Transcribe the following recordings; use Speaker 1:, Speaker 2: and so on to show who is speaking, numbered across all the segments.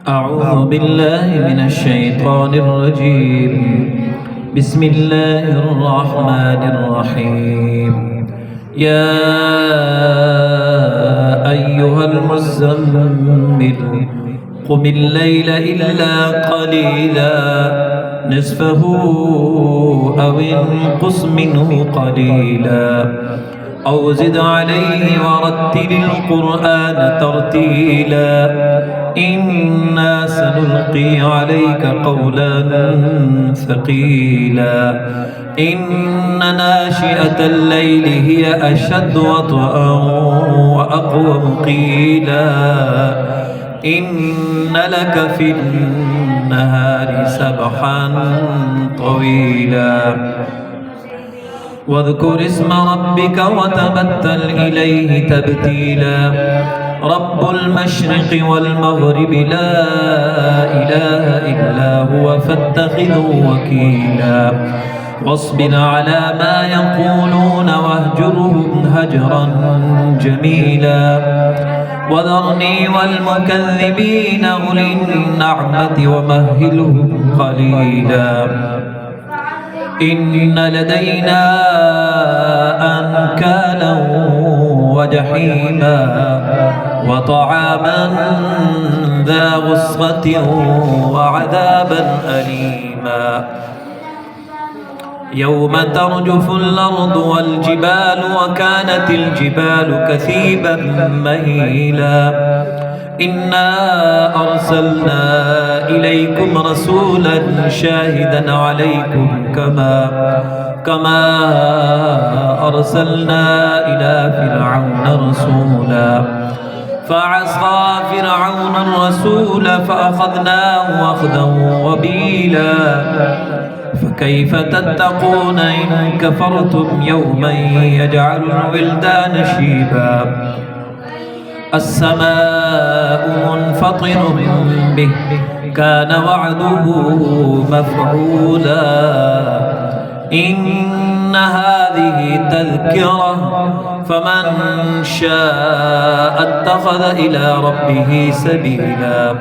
Speaker 1: أعوذ بالله من الشيطان الرجيم. بسم الله الرحمن الرحيم. يا أيها المزمل قم الليل إلا قليلا نصفه أو انقص منه قليلا أو زد عليه ورتل القرآن ترتيلا إنا سنلقي عليك قولا ثقيلا إن ناشئة الليل هي أشد وطئا وأقوم قيلا إن لك في النهار سبحا طويلا واذكر اسم ربك وتبتل إليه تبتيلا رب المشرق والمغرب لا إله إلا هو فاتخذه وكيلا واصبر على ما يقولون واهجرهم هجرا جميلا وذرني والمكذبين أولي النعمة ومهلهم قليلا إن لدينا أنكالا وجحيما وطعاما ذا غصة وعذابا أليما يوم ترجف الأرض والجبال وكانت الجبال كثيبا مهيلا إنا أرسلنا إليكم رسولا شاهدا عليكم كما أرسلنا إلى فرعون رسولا فعصى فرعون الرسول فأخذناه أخذا وبيلا فكيف تتقون إن كفرتم يوما يجعل الولدان شيبا السماء منفطر به كان وعده مفعولا إن هذه تذكرة فمن شاء اتخذ إلى ربه سبيلا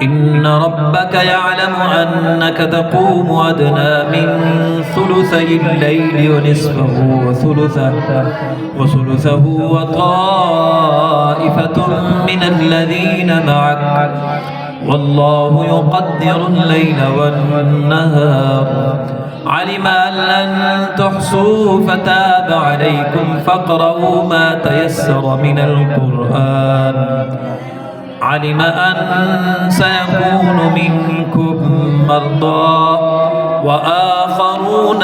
Speaker 1: إن ربك يعلم أنك تقوم أدنى من ثلثي الليل ونصفه وثلثه وطائفة من الذين معك والله يقدر الليل والنهار علم أن لن تحصوا فتاب عليكم فاقرؤوا ما تيسر من القرآن علم أن سيكون منكم مرضى وآخرون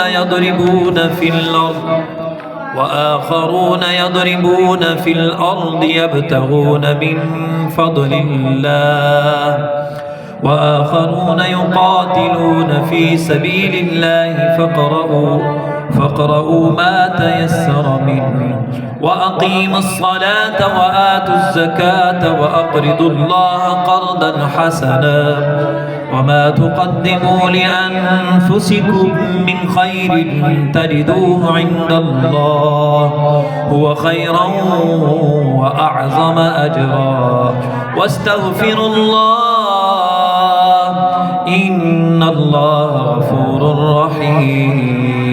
Speaker 1: يضربون في الأرض يبتغون من فضل الله وآخرون يقاتلون في سبيل الله فاقرؤوا ما تيسر منه وأقيموا الصلاة وآتوا الزكاة وأقرضوا الله قرضا حسنا وما تقدموا لأنفسكم من خير تجدوه عند الله هو خيرا وأعظم أجرا واستغفروا الله إن الله غفور رحيم